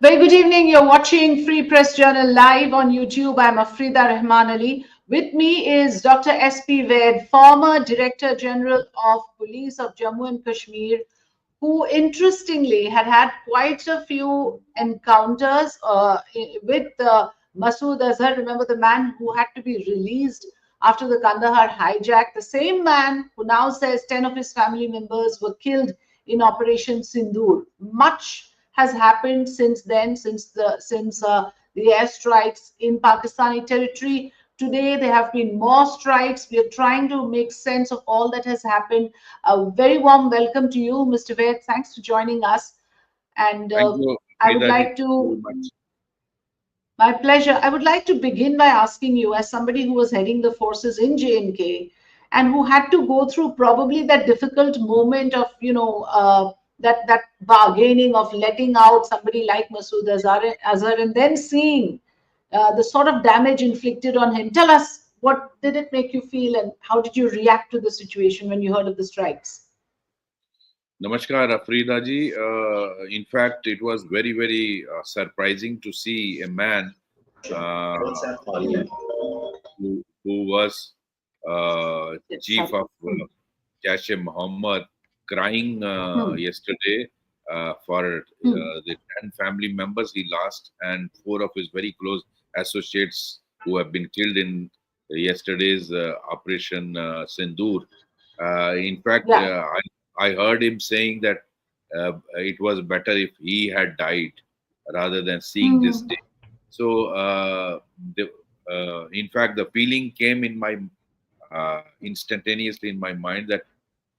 Very good evening. You're watching Free Press Journal live on YouTube. I'm Afrida Rahman Ali. With me is Dr. S.P. Vaid, former Director General of Police of Jammu and Kashmir, who interestingly had quite a few encounters with Masood Azar. Remember the man who had to be released after the Kandahar hijack? The same man who now says 10 of his family members were killed in Operation Sindoor. Much has happened since then, since the airstrikes in Pakistani territory. Today, there have been more strikes. We are trying to make sense of all that has happened. A very warm welcome to you, Mr. Vaid. Thanks for joining us. And Thank you, I would Frida ji. like Thank you to, very much. my pleasure. I would like to begin by asking you, as somebody who was heading the forces in J&K and who had to go through probably that difficult moment of, that bargaining of letting out somebody like Masood Azhar and then seeing the sort of damage inflicted on him. Tell us, what did it make you feel, and how did you react to the situation when you heard of the strikes? Namaskar, Afrida ji. In fact, it was very, very surprising to see a man uh, who was It's chief of Jaish-e-Mohammed crying hmm, yesterday for hmm, the 10 family members he lost and 4 of his very close associates who have been killed in yesterday's Operation Sindoor. In fact, yeah. I heard him saying that it was better if he had died rather than seeing this Hmm, day. So, in fact, the feeling came in my instantaneously in my mind that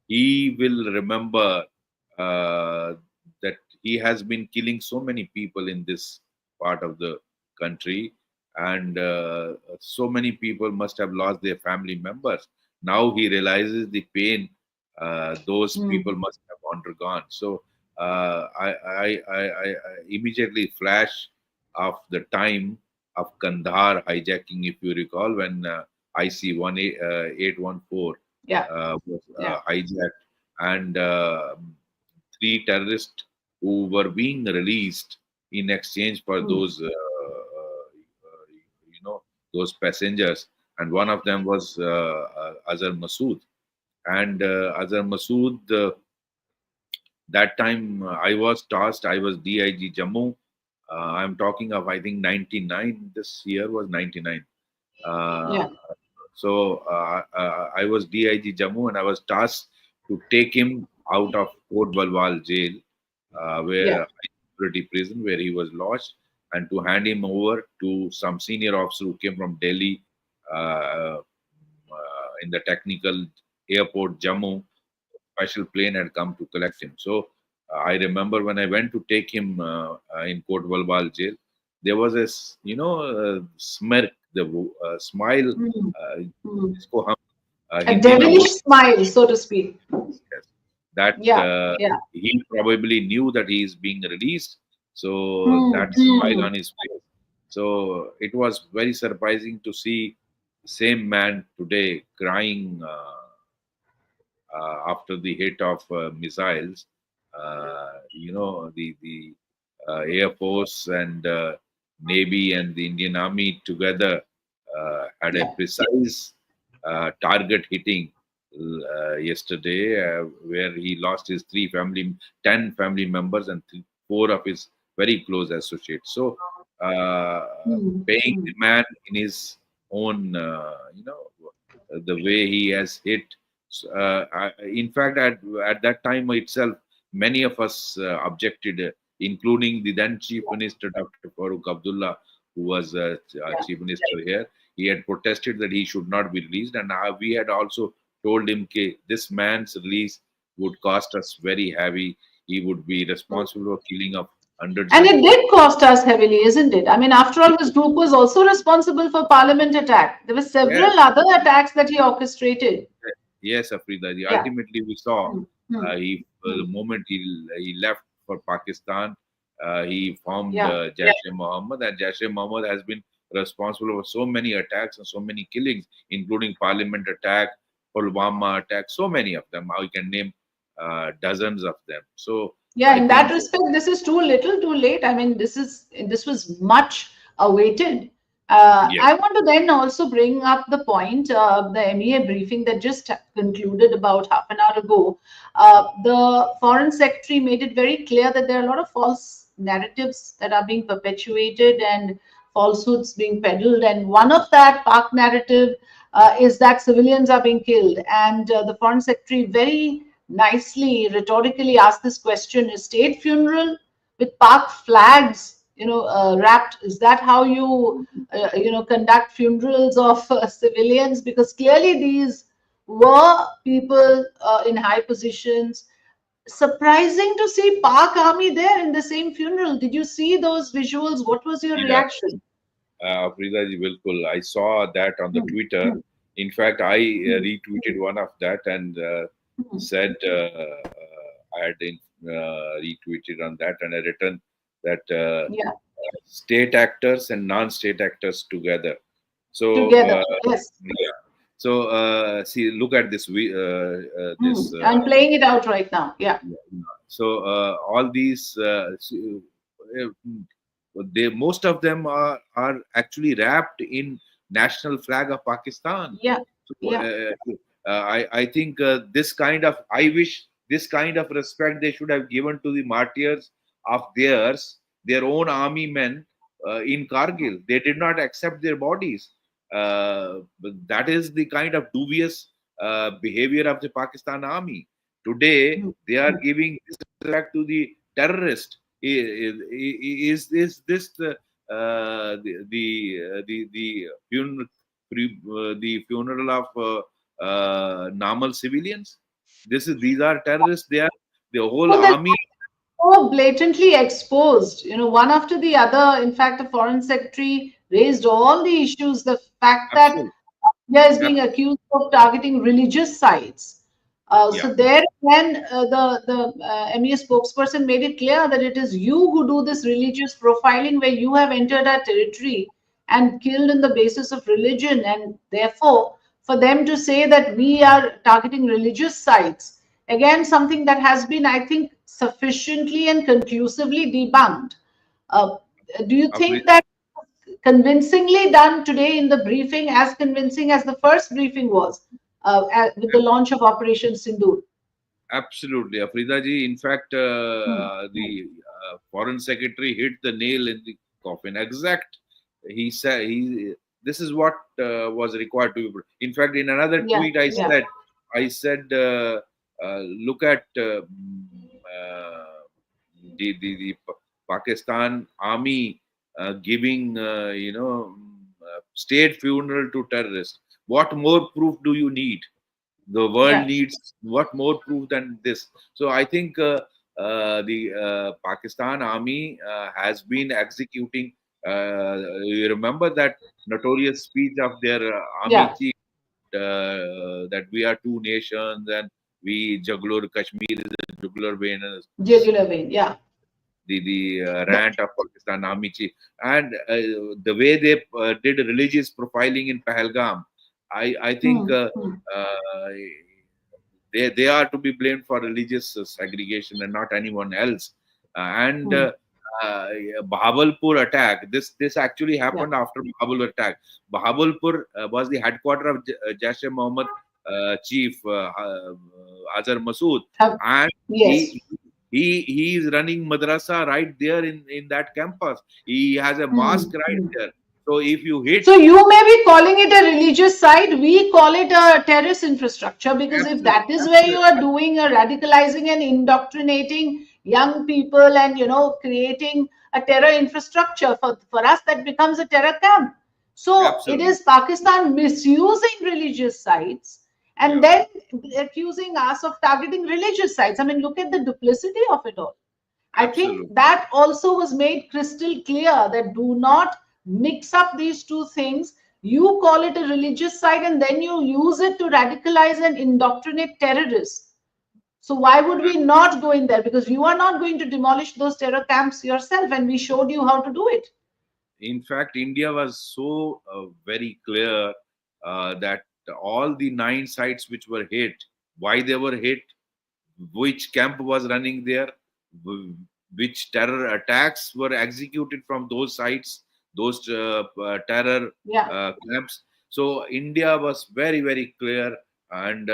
he will remember uh, that he has been killing so many people in this part of the country, and so many people must have lost their family members. Now he realizes the pain those hmm, people must have undergone. So I immediately flash of the time of Kandahar hijacking, if you recall, when IC 814 yeah, was yeah. hijacked, and 3 terrorists who were being released in exchange for Hmm, those, you know, those passengers. And one of them was Azar Masood. And Azar Masood, that time I was tasked, I was DIG Jammu. I'm talking of, I think, 99. This year was 99. Uh, yeah, I was DIG Jammu and I was tasked to take him out of Fort Balwal jail, yeah. where high security prison where he was lodged, and to hand him over to some senior officer who came from Delhi in the technical airport Jammu. Special plane had come to collect him. So I remember when I went to take him in Kot Balwal jail, there was a smirk, the smile. Hmm, Uh, hmm. जिसको हम A Hindi में devilish बोल smile, so to speak. yes, that Yeah, yeah. he probably knew that he is being released, so Hmm, that smile hmm. on his face. So it was very surprising to see the same man today crying after the hit of missiles. The Air Force and Navy and the Indian Army together had a Yeah, precise target hitting yesterday, where he lost his 10 family members and 4 of his very close associates. So, uh, hmm, paying hmm. the man in his own, the way he has hit. In fact, at that time itself, many of us objected, including the then Chief Minister, Dr. Farooq Abdullah, who was Yeah. Chief Minister here. He had protested that he should not be released, and we had also told him that this man's release would cost us very heavy. He would be responsible for killing of hundreds And and it did cost us heavily, isn't it? I mean, after all, his group was also responsible for Parliament attack. There were yes, several other attacks that he orchestrated. yes, Afrida. Yeah. Ultimately, we saw Hmm, hmm, hmm. the moment he left for Pakistan, he formed Yeah. Jaish-e-Mohammed, and Jaish-e-Mohammed has been responsible for so many attacks and so many killings, including Parliament attack, Pulwama attack, so many of them. I can name dozens of them. So Yeah, I in that think, respect, this is too little, too late. I mean, this was much awaited. yes, I want to then also bring up the point, the MEA briefing that just concluded about half an hour ago. The Foreign Secretary made it very clear that there are a lot of false narratives that are being perpetuated and falsehoods being peddled. And one of that Pak narrative is that civilians are being killed. And the Foreign Secretary very nicely, rhetorically asked this question: is state funeral with Pak flags, wrapped? Is that how you, conduct funerals of civilians? Because clearly these were people in high positions. Surprising to see Pak army there in the same funeral. Did you see those visuals? What was your yeah, reaction? Frida ji, bilkul. I saw that on the Hmm, Twitter. hmm, In fact, I hmm, retweeted one of that and hmm. said I had retweeted on that, and I written that Yeah, state actors and non-state actors together. So together. Yes. yeah. So see, look at this. Hmm. I'm playing it out right now. Yeah. So all these they most of them are actually wrapped in national flag of Pakistan. Yeah. So, Yeah. I think this kind of, I wish this kind of respect they should have given to the martyrs of theirs, their own army men in Kargil. They did not accept their bodies. But that is the kind of dubious behavior of the Pakistan army. Today, Hmm. they are giving this respect to the terrorist. Is this the the funeral of normal civilians? These are terrorists. They are the whole Well, army. so blatantly exposed, one after the other. In fact, the foreign secretary raised all the issues. The fact that Absolutely, India is being absolutely, accused of targeting religious sites. yeah, So there, when the MEA spokesperson made it clear that it is you who do this religious profiling, where you have entered our territory and killed on the basis of religion, and therefore, for them to say that we are targeting religious sites, again, something that has been, I think, sufficiently and conclusively debunked. Uh, do you think Afrika. that convincingly done today in the briefing, as convincing as the first briefing was with the launch of Operation Sindoor? Absolutely, Afrida ji. In fact, Hmm. the foreign secretary hit the nail in the coffin. Exact. He said he. This is what was required to be. In fact, in another Yeah, tweet, yeah, I said, look at the Pakistan army giving state funeral to terrorists. What more proof do you need? The world yeah, needs what more proof than this? So I think the Pakistan army has been executing. You remember that notorious speech of their army yeah. chief, that we are two nations and we juggler Kashmir is a juggler vein, Jugular vein, yeah. the rant of Pakistan army chief, and the way they did religious profiling in Pahalgam. I think Hmm, hmm. uh, they are to be blamed for religious segregation and not anyone else. And Hmm. uh, Bahawalpur attack. This actually Yeah. happened after Bahawalpur attack. Bahawalpur was the headquarter of Jaish-e-Mohammed chief Azar Masood, Have, and yes. he he is running madrasa right there in that campus. He has a Hmm, mosque right hmm. there. So if you hit, So you may be calling it a religious site. We call it a terrorist infrastructure, because if absolutely, that is where you absolutely, are doing a radicalizing and indoctrinating young people and creating a terror infrastructure for us, that becomes a terror camp. So it absolutely, is Pakistan misusing religious sites and yeah, then accusing us of targeting religious sites. I mean, look at the duplicity of it all. I think absolutely. that also was made crystal clear, that do not mix up these two things. You call it a religious site and then you use it to radicalize and indoctrinate terrorists. So why would we not go in there? Because you are not going to demolish those terror camps yourself, and we showed you how to do it. In fact, India was so very clear that all the 9 sites which were hit, why they were hit, which camp was running there, w- which terror attacks were executed from those sites, those terror Yeah. camps. So India was very, very clear, and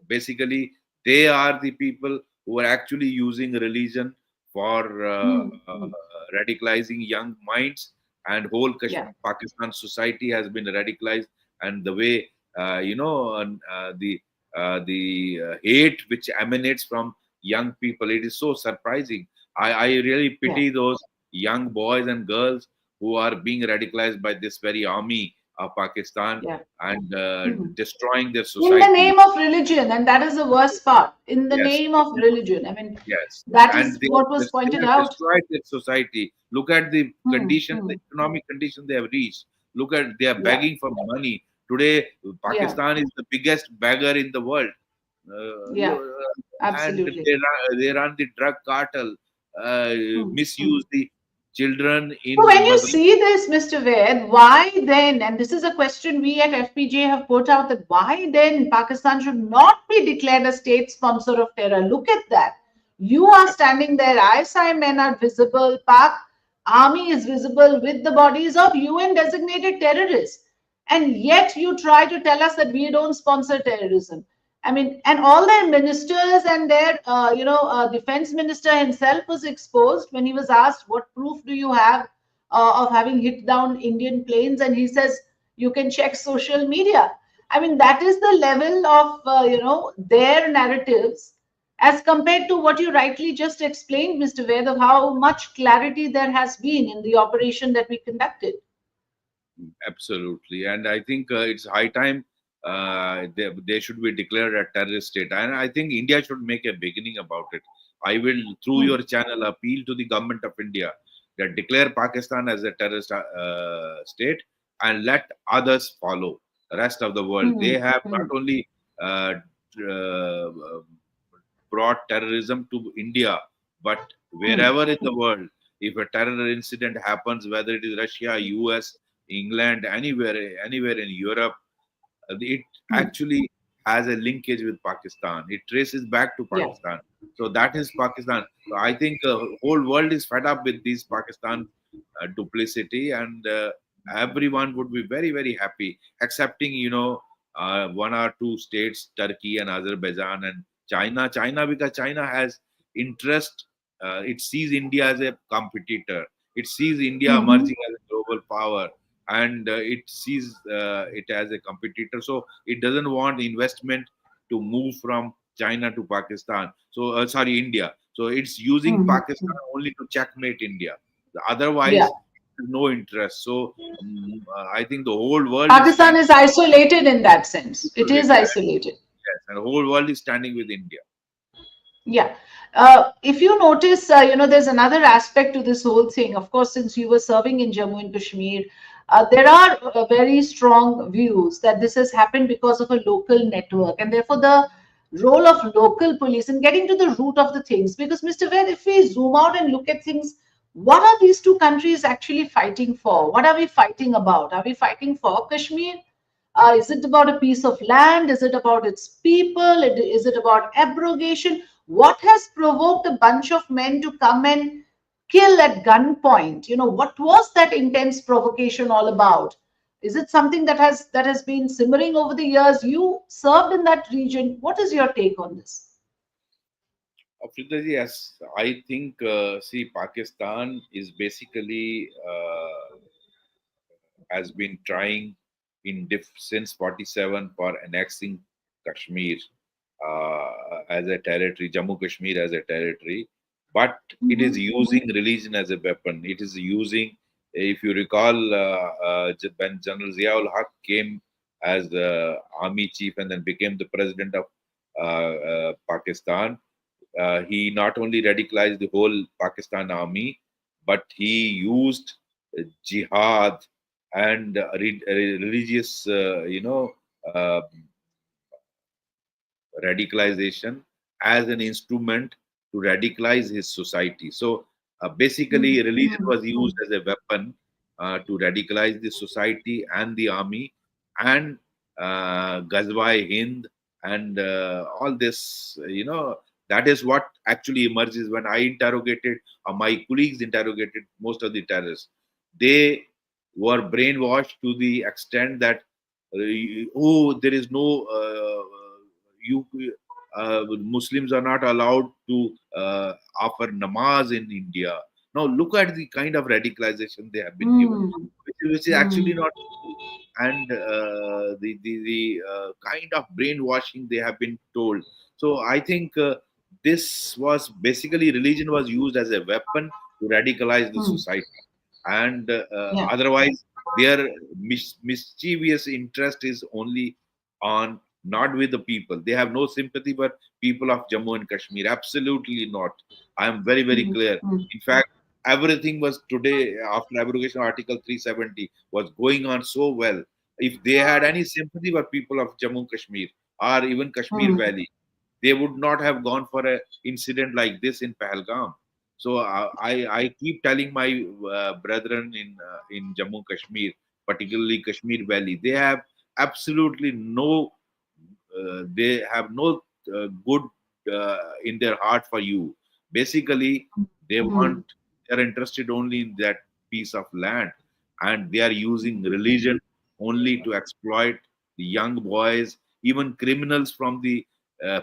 basically they are the people who are actually using religion for Hmm. Hmm. radicalizing young minds, and whole Yeah. Pakistan society has been radicalized, and the way the hate which emanates from young people, it is so surprising. I really Yeah. pity those young boys and girls who are being radicalized by this very army of Pakistan Yeah. and Hmm. destroying their In the society. name of religion, and that is the worst part. In the Yes, name of religion. I mean, yes, that and is what was they pointed have out. destroyed their society. Look at the Hmm. condition, the Hmm. economic condition they have reached. Look at, they are Yeah. begging for money today. Yeah. Pakistan is the biggest beggar in the world. Yeah. And Absolutely. they run the drug cartel, Hmm. Hmm. misuse the children So in when you mother. see this, Mr. Ved, why then, and this is a question we at FPJ have put out, that why then Pakistan should not be declared a state sponsor of terror? Look at that. You are standing there, ISI men are visible, Pak army is visible with the bodies of UN designated terrorists. And yet you try to tell us that we don't sponsor terrorism. I mean, and all their ministers and their, defense minister himself was exposed when he was asked, "What proof do you have of having hit down Indian planes?" And he says, "You can check social media." I mean, that is the level of, their narratives as compared to what you rightly just explained, Mr. Ved, of how much clarity there has been in the operation that we conducted. Absolutely, and I think it's high time they should be declared a terrorist state, and I think India should make a beginning about it. I will, through Hmm. your channel, appeal to the government of India that declare Pakistan as a terrorist state, and let others follow. The rest of the world, Hmm. they have not Hmm. only uh, uh, brought terrorism to India, but Hmm. wherever in the world, if a terror incident happens, whether it is Russia, US, England, anywhere in Europe, it Hmm. actually has a linkage with Pakistan. It traces back to Yeah. Pakistan. So that is Pakistan. So I think whole world is fed up with this Pakistan duplicity, and everyone would be very, very happy, accepting one or two states, Turkey and Azerbaijan and China. Because China has interest. It sees India as a competitor. It sees India Hmm. emerging as a global power, and it sees it as a competitor. So it doesn't want investment to move from China to Pakistan. So sorry, India. So it's using Hmm. Hmm. Pakistan only to checkmate India. Yeah. Otherwise, no interest. So I think the whole world is Pakistan standing is isolated in that sense. It is isolated. isolated. Yes, and the whole world is standing with India. Yeah. If you notice, there's another aspect to this whole thing. Of course, since you were serving in Jammu and Kashmir, there are very strong views that this has happened because of a local network, and therefore the role of local police in getting to the root of the things. Because, Mr. Ved, if we zoom out and look at things, what are these two countries actually fighting for? What are we fighting about? Are we fighting for Kashmir? Is it about a piece of land? Is it about its people? Is it about abrogation? What has provoked a bunch of men to come and kill at gunpoint? What was that intense provocation all about? Is it something that has been simmering over the years? You served in that region. What is your take on this? Afrika, yes, I think, see, Pakistan is basically has been trying since 47 for annexing Kashmir as a territory, Jammu Kashmir as a territory, but it is Mm-hmm. using religion as a weapon. It is using, if you recall, when General Ziaul Haq came as the army chief and then became the president of Pakistan, he not only radicalized the whole Pakistan army, but he used jihad and religious, uh, radicalization as an instrument to radicalize his society. So basically, religion was used as a weapon to radicalize the society and the army, and Ghazwa-e Hind and all this, That is what actually emerges when I interrogated, or my colleagues interrogated most of the terrorists. They were brainwashed to the extent that, oh, there is no, you, Muslims are not allowed to offer namaz in India. Now, look at the kind of radicalization they have been given, Hmm. which is actually Hmm. not true. And the kind of brainwashing they have been told. So I think this was basically, religion was used as a weapon to radicalize the Hmm. society, and Yeah. otherwise their mischievous interest is only on, not with the people. They have no sympathy for people of Jammu and Kashmir. Absolutely not. I am very, very Hmm. clear. Hmm. In fact, everything was today, after abrogation Article 370, was going on so well. If they had any sympathy for people of Jammu and Kashmir, or even Kashmir Hmm. Valley, they would not have gone for a incident like this in Pahalgam. So I keep telling my brethren in Jammu Kashmir, particularly Kashmir Valley, absolutely no they have no good in their heart for you. Basically, they want, Hmm. they're interested only in that piece of land, and they are using religion only to exploit the young boys, even criminals from the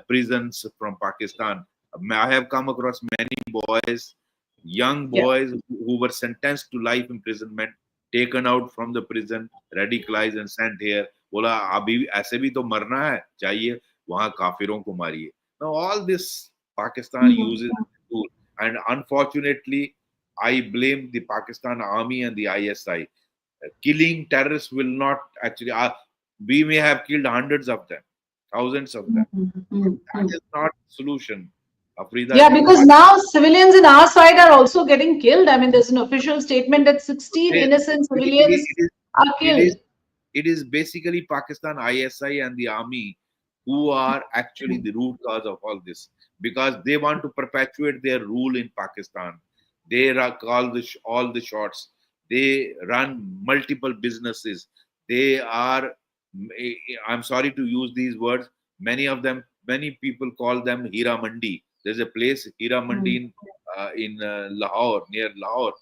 prisons from Pakistan. I have come across many boys, young Yeah. boys who were sentenced to life imprisonment, taken out from the prison, radicalized and sent here. बोला अभी ऐसे भी तो मरना है, चाहिए वहां काफिरों को मारिए. Now all this Pakistan Hmm. uses as a tool, and unfortunately I blame the Pakistan army and the ISI. Killing terrorists will not actually, we may have killed hundreds of them, thousands of Hmm. them, but Hmm. Hmm. that is not solution, Afrida. Yeah, because now civilians in our side are also getting killed. I mean, there's an official statement that 16 It, innocent it, civilians it, are it is killed. it is basically Pakistan ISI and the army who are actually the root cause of all this, because they want to perpetuate their rule in Pakistan. They call all the shots. They run multiple businesses. They are, I'm sorry to use these words, many of them, many people call them Hira Mandi. There's a place, Hira Mandi, Hmm. in Lahore, near Lahore.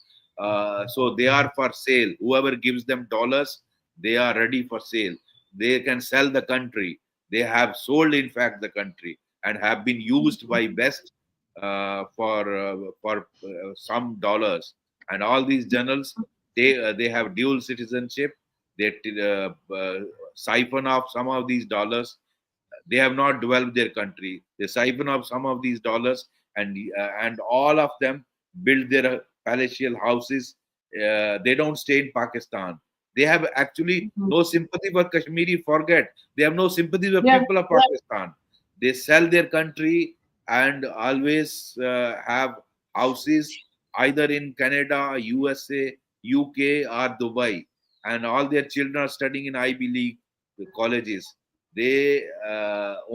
So they are for sale. Whoever gives them dollars, they are ready for sale. They can sell the country. They have sold, in fact, the country, and have been used by West for some dollars. And all these generals, they have dual citizenship. They siphon off some of these dollars. They have not developed their country. They siphon off some of these dollars, and all of them build their palatial houses. They don't stay in Pakistan. They have actually Hmm. no sympathy for Kashmiri. Forget, they have no sympathy for Yeah. people of Pakistan. They sell their country and always have houses either in Canada, USA, UK, or Dubai, and all their children are studying in Ivy League colleges. They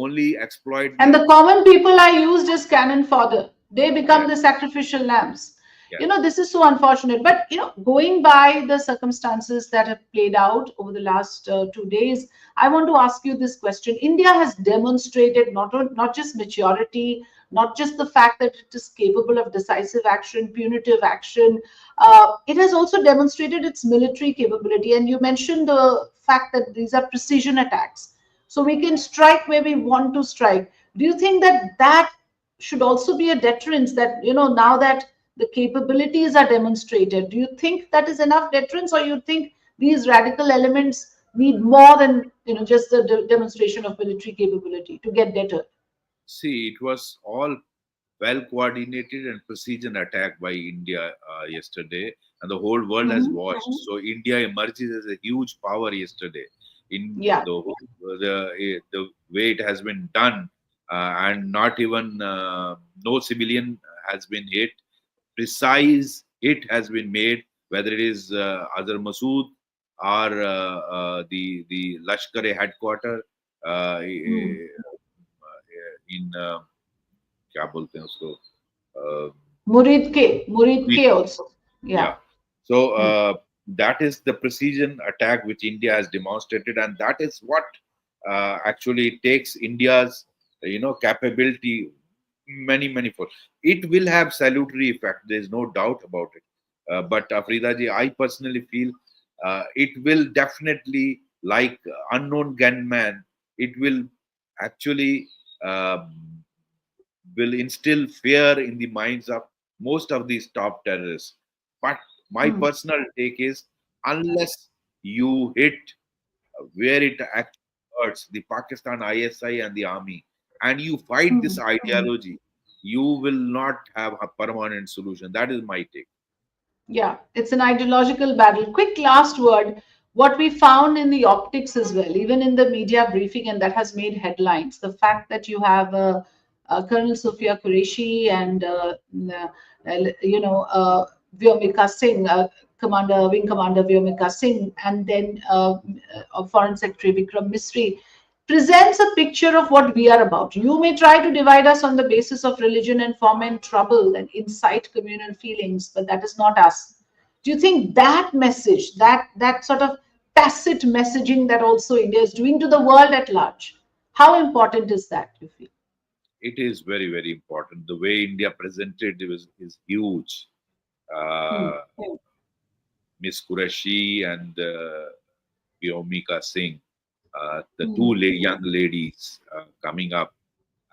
only exploit And the, the common people are used as cannon fodder. They become yeah, the sacrificial lambs. yeah. This is so unfortunate. But, going by the circumstances that have played out over the last 2 days, I want to ask you this question. India has demonstrated not just maturity, not just the fact that it is capable of decisive action, punitive action. It has also demonstrated its military capability. And you mentioned the fact that these are precision attacks, so we can strike where we want to strike. Do you think that that should also be a deterrence, that now that the capabilities are demonstrated, do you think that is enough deterrence, or you think these radical elements need more than just the demonstration of military capability to get deterred? See, it was all well coordinated and precision attack by India yesterday, and the whole world has Hmm. watched. So India emerges as a huge power yesterday in Yeah. the way it has been done, and not even no civilian has been hit. Precise hit has been made, whether it is Azar Masood or the Lashkar-e headquarter Hmm. in क्या बोलते हैं उसको uh, Murid K also. yeah. Yeah. So Hmm. that is the precision attack which India has demonstrated, and that is what actually takes India's capability. many fold. It will have salutary effect. There is no doubt about it. But Afrida ji, I personally feel it will definitely, like unknown gunman, it will actually uh, will instill fear in the minds of most of these top terrorists. But my Hmm. personal take is, unless you hit where it actually hurts, the Pakistan ISI and the army, and you fight Hmm. this ideology, you will not have a permanent solution. That is my take. Yeah, it's an ideological battle. Quick last word. What we found in the optics as well, even in the media briefing, and that has made headlines, the fact that you have Colonel Sofia Qureshi and Vyomika Singh, Wing Commander Vyomika Singh, and then Foreign Secretary Vikram Misri, presents a picture of what we are about. You may try to divide us on the basis of religion and foment trouble and incite communal feelings, but that is not us. Do you think that message, that sort of tacit messaging that also India is doing to the world at large, how important is that, you feel? It is very important. The way India presented is huge. Hmm. Uh, Miss Qureshi and Vyomika Singh, the two Hmm. young ladies coming up,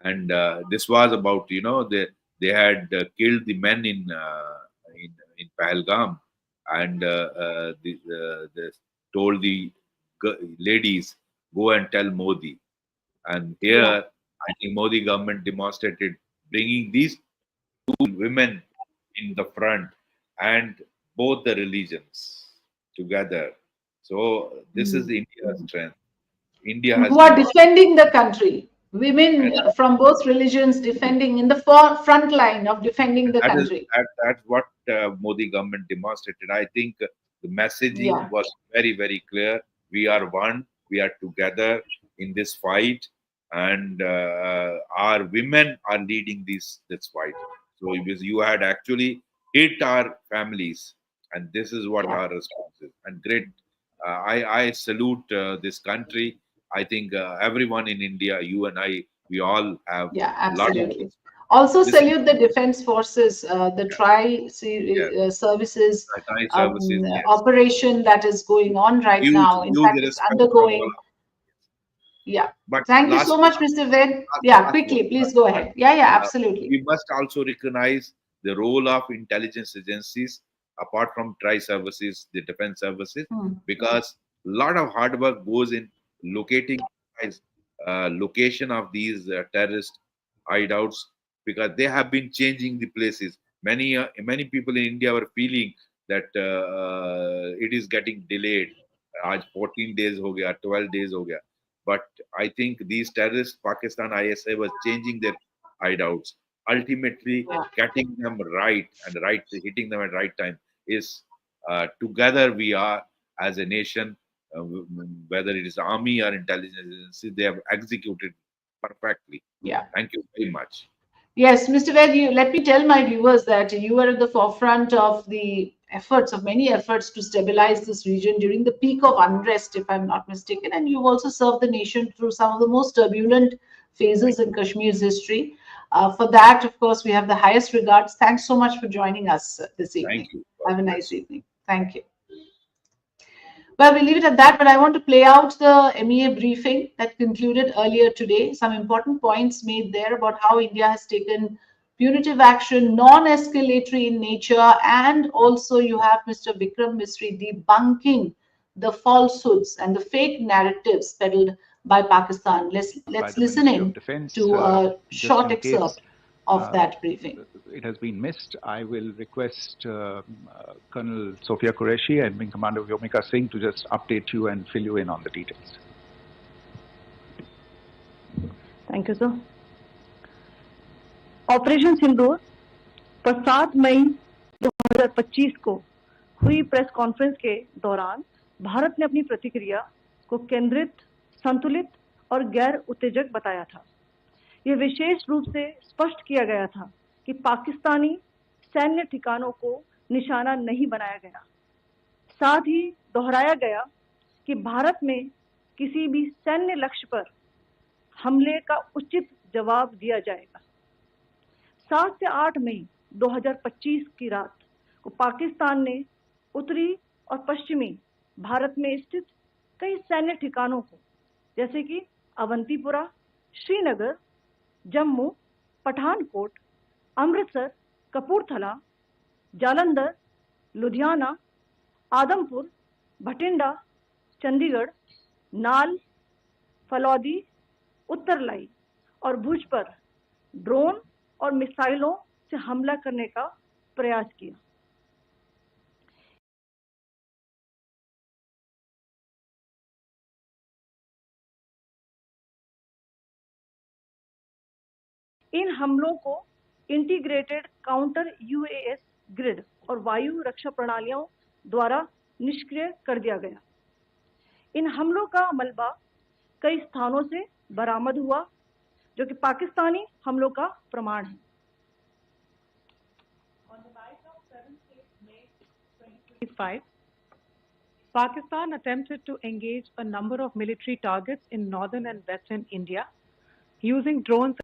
and this was about, they had killed the men in Pahalgam, and they told the ladies, go and tell Modi. And Yeah, here, I think Modi government demonstrated bringing these women in the front and both the religions together. So this is hmm, India's strength. India has who are demonstrated, defending the country. and Women from both religions defending in the front line of defending the country. that's what Modi government demonstrated. I think the messaging Yeah, was very clear. We are one. We are together in this fight, and our women are leading this fight. So you had actually hit our families, and this is what yeah. our response is. And great. I salute this country. I think everyone in India, you and I, we all have Yeah, a lot of absolutely. Also this. salute the defense forces, the Yes, services Pakistani services, yes. operation that is going on right Huge, now. In huge fact, it's respect from all undergoing. of Yeah. But Thank you so much, Mr. Ved. Yeah, last word, quickly, please go word. ahead. Yeah, yeah, absolutely. We must also recognize the role of intelligence agencies apart from tri services, the defense services, Hmm. because a lot of hard work goes in locating location of these terrorist hideouts, because they have been changing the places. Many people in India were feeling that it is getting delayed. आज 14 days हो गया, 12 days हो गया. But I think these terrorists, Pakistan ISI was changing their hideouts. Ultimately, Yeah. getting them right and hitting them at right time is together we are as a nation, whether it is army or intelligence agency, they have executed perfectly. Yeah. Thank you very much. Yes, Mr. Ved, let me tell my viewers that you were at the forefront of the efforts, of many efforts to stabilize this region during the peak of unrest, if I'm not mistaken. And you've also served the nation through some of the most turbulent Thank phases in you. Kashmir's history. For that, of course, we have the highest regards. Thanks so much for joining us this Thank evening. you. God Have a nice bless. evening. Thank you. Well, we'll leave it at that, but I want to play out the MEA briefing that concluded earlier today. Some important points made there about how India has taken punitive action, non escalatory in nature, and also you have Mr. Vikram Misri debunking the falsehoods and the fake narratives peddled by Pakistan. By Let's the listen Ministry of in Defense. to a Just short in case excerpt of uh, that briefing. it has been missed, I will request Colonel Sophia Qureshi and Wing Commander Vyomika Singh to just update you and fill you in on the details. Thank you, sir. Operation Sindoor पर 7 मई 2025 को हुई press conference के दौरान भारत ने अपनी प्रतिक्रिया को केंद्रित, संतुलित और गैर उत्तेजक बताया था। यह विशेष रूप से स्पष्ट किया गया था कि पाकिस्तानी सैन्य ठिकानों को निशाना नहीं बनाया गया। साथ ही दोहराया गया कि भारत में किसी भी सैन्य लक्ष्य पर हमले का उचित जवाब दिया जाएगा। 7 से 8 मई 2025 की रात को पाकिस्तान ने उत्तरी और पश्चिमी भारत में स्थित कई सैन्य ठिकानों को, जैसे कि अवंतीपुरा, श्रीनगर, जम्मू, पठानकोट, अमृतसर, कपूरथला, जालंधर, लुधियाना, आदमपुर, भटिंडा, चंडीगढ़, नाल, फलौदी, उत्तरलाई और भुज पर ड्रोन और मिसाइलों से हमला करने का प्रयास किया। इन हमलों को इंटीग्रेटेड काउंटर यूएएस ग्रिड और वायु रक्षा प्रणालियों द्वारा निष्क्रिय कर दिया गया। इन हमलों का मलबा कई स्थानों से बरामद हुआ, जो कि पाकिस्तानी हमलों का प्रमाण है। On the night of 7th May 2025, Pakistan attempted to engage a number of military targets in northern and western India using drones